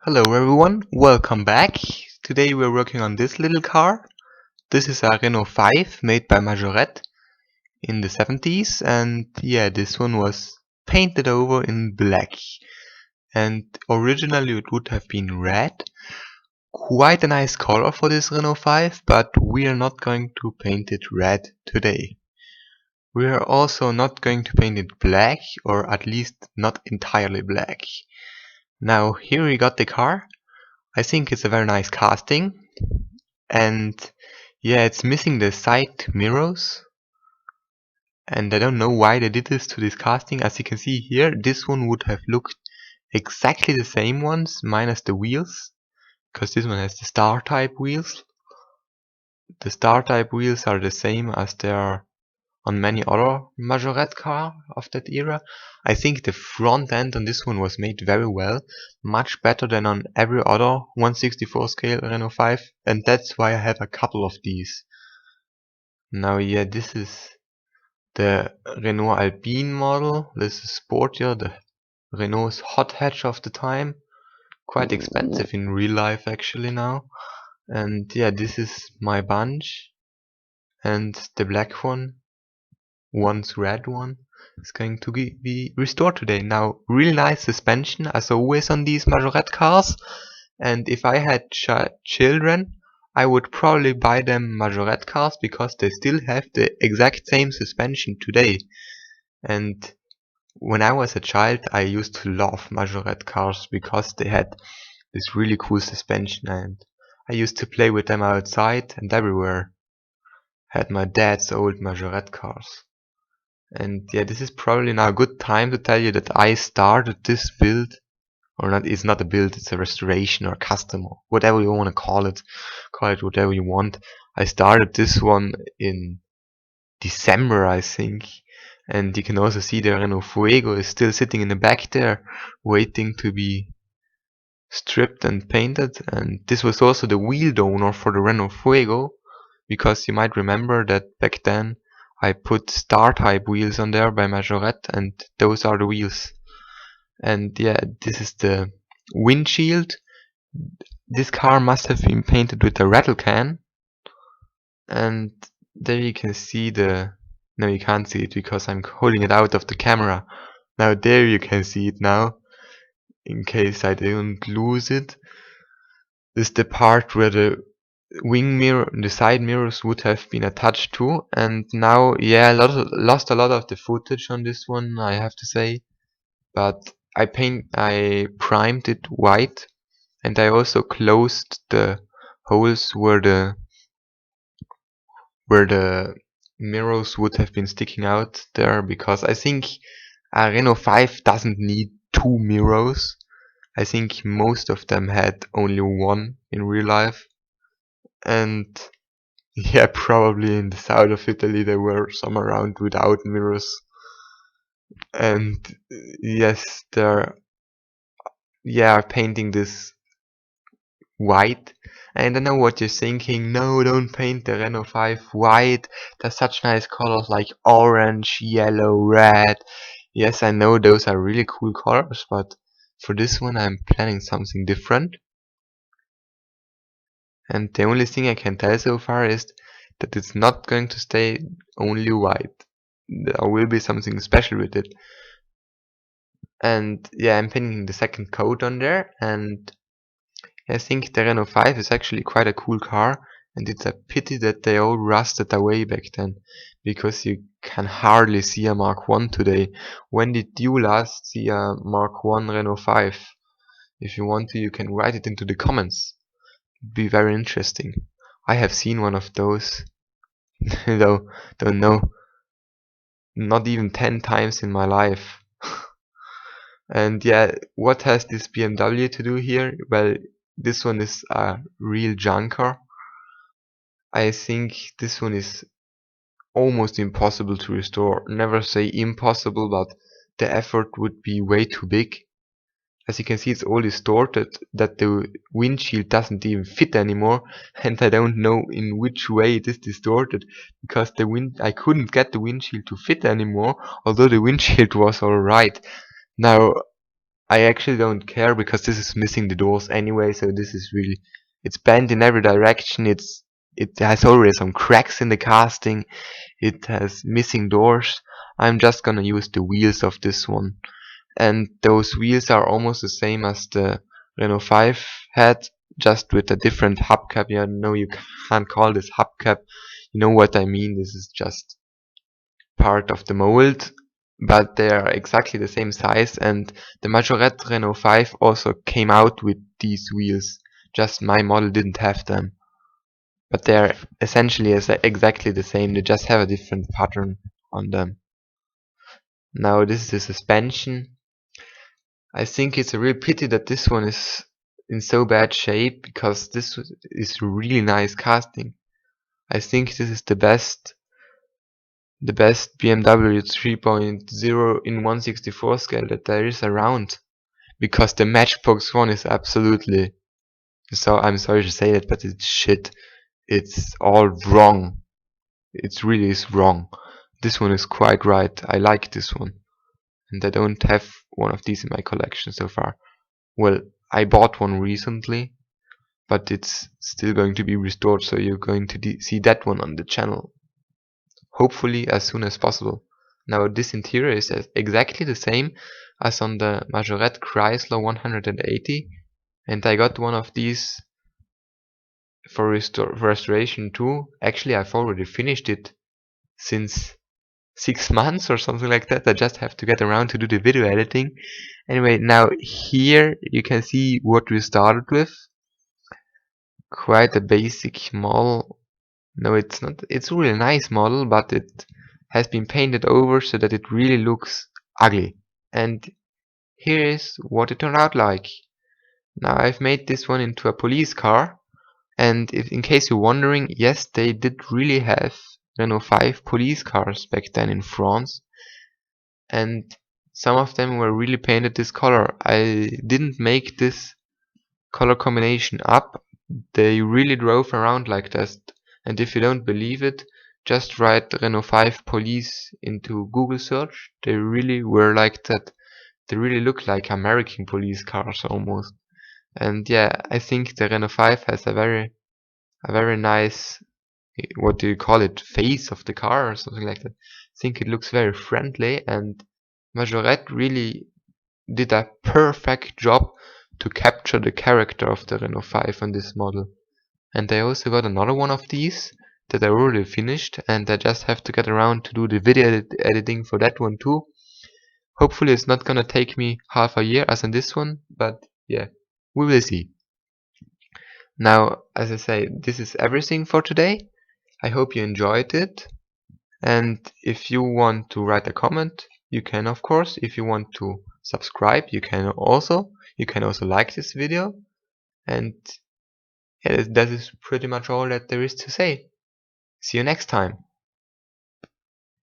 Hello everyone, welcome back. Today we're working on this little car. This is a Renault 5 made by Majorette in the 70s, and yeah, this one was painted over in black. And originally it would have been red. Quite a nice color for this Renault 5, but we are not going to paint it red today. We are also not going to paint it black, or at least not entirely black. Now here we got the car. I think it's a very nice casting, and yeah, it's missing the side mirrors, and I don't know why they did this to this casting. As you can see here, this one would have looked exactly the same ones minus the wheels, because this one has the star type wheels. The star type wheels are the same as they are on many other Majorette car of that era. I think the front end on this one was made very well, much better than on every other 1/64 scale Renault 5, and that's why I have a couple of these. Now yeah, this is the Renault Alpine model. This is sportier, the Renault's hot hatch of the time. Quite expensive in real life actually now. And yeah, this is my bunch, and the black one, once red one, is going to be restored today. Now, really nice suspension as always on these Majorette cars, and if I had children, I would probably buy them Majorette cars because they still have the exact same suspension today. And when I was a child, I used to love Majorette cars because they had this really cool suspension, and I used to play with them outside and everywhere. Had my dad's old Majorette cars. And yeah, this is probably now a good time to tell you that I started this build, or not, it's not a build, it's a restoration or custom, or whatever you want to call it whatever you want. I started this one in December, I think, and you can also see the Renault Fuego is still sitting in the back there, waiting to be stripped and painted. And this was also the wheel donor for the Renault Fuego, because you might remember that back then I put star type wheels on there by Majorette, and those are the wheels. And yeah, this is the windshield. This car must have been painted with a rattle can, and there you can see the, no, you can't see it because I'm holding it out of the camera. Now there you can see it now, in case I don't lose it. This is the part where the wing mirror, the side mirrors would have been attached to, and now yeah, lost a lot of the footage on this one, I have to say, but I primed it white, and I also closed the holes where the mirrors would have been sticking out there, because I think a Renault 5 doesn't need two mirrors. I think most of them had only one in real life. And yeah, probably in the south of Italy there were some around without mirrors. And yes, they're painting this white. And I know what you're thinking. No, don't paint the Renault 5 white. There's such nice colors like orange, yellow, red. Yes, I know those are really cool colors, but for this one I'm planning something different. And the only thing I can tell so far is that it's not going to stay only white. There will be something special with it. And yeah, I'm painting the second coat on there, and I think the Renault 5 is actually quite a cool car, and it's a pity that they all rusted away back then, because you can hardly see a Mark 1 today. When did you last see a Mark 1 Renault 5? If you want to, you can write it into the comments. It'd be very interesting. I have seen one of those, though, don't know, not even 10 times in my life. And yeah, what has this BMW to do here? Well, this one is a real junker. I think this one is almost impossible to restore. Never say impossible, but the effort would be way too big. As you can see, it's all distorted, that the windshield doesn't even fit anymore, and I don't know in which way it is distorted, because I couldn't get the windshield to fit anymore, although the windshield was alright. Now, I actually don't care because this is missing the doors anyway, so this is really, it's bent in every direction. It has already some cracks in the casting. It has missing doors. I'm just gonna use the wheels of this one, and those wheels are almost the same as the Renault 5 had, just with a different hubcap. Yeah, no, you can't call this hubcap. You know what I mean. This is just part of the mold, but they are exactly the same size. And the Majorette Renault 5 also came out with these wheels. Just my model didn't have them, but they are essentially exactly the same. They just have a different pattern on them. Now this is the suspension. I think it's a real pity that this one is in so bad shape, because this is really nice casting. I think this is the best BMW 3.0 in 1/64 scale that there is around, because the Matchbox one is absolutely, so I'm sorry to say that, but it's shit. It's all wrong. It really is wrong. This one is quite right. I like this one, and I don't have one of these in my collection so far. Well, I bought one recently, but it's still going to be restored, so you're going to see that one on the channel, hopefully as soon as possible. Now this interior is exactly the same as on the Majorette Chrysler 180, and I got one of these for restoration too. Actually, I've already finished it since 6 months or something like that. I just have to get around to do the video editing. Anyway, now here you can see what we started with. Quite a basic model. No, it's not. It's a really nice model, but it has been painted over so that it really looks ugly. And here is what it turned out like. Now I've made this one into a police car, and if, in case you're wondering, yes, they did really have Renault 5 police cars back then in France, and some of them were really painted this color. I didn't make this color combination up. They really drove around like that. And if you don't believe it, just write Renault 5 police into Google search. They really were like that. They really look like American police cars almost. And yeah, I think the Renault 5 has a very nice, what do you call it, face of the car or something like that. I think it looks very friendly, and Majorette really did a perfect job to capture the character of the Renault 5 on this model. And I also got another one of these that I already finished, and I just have to get around to do the video editing for that one too. Hopefully it's not gonna take me half a year as in this one, but yeah, we will see. Now, as I say, this is everything for today. I hope you enjoyed it, and if you want to write a comment, you can, of course. If you want to subscribe, you can also. You can also like this video, and yeah, that is pretty much all that there is to say. See you next time.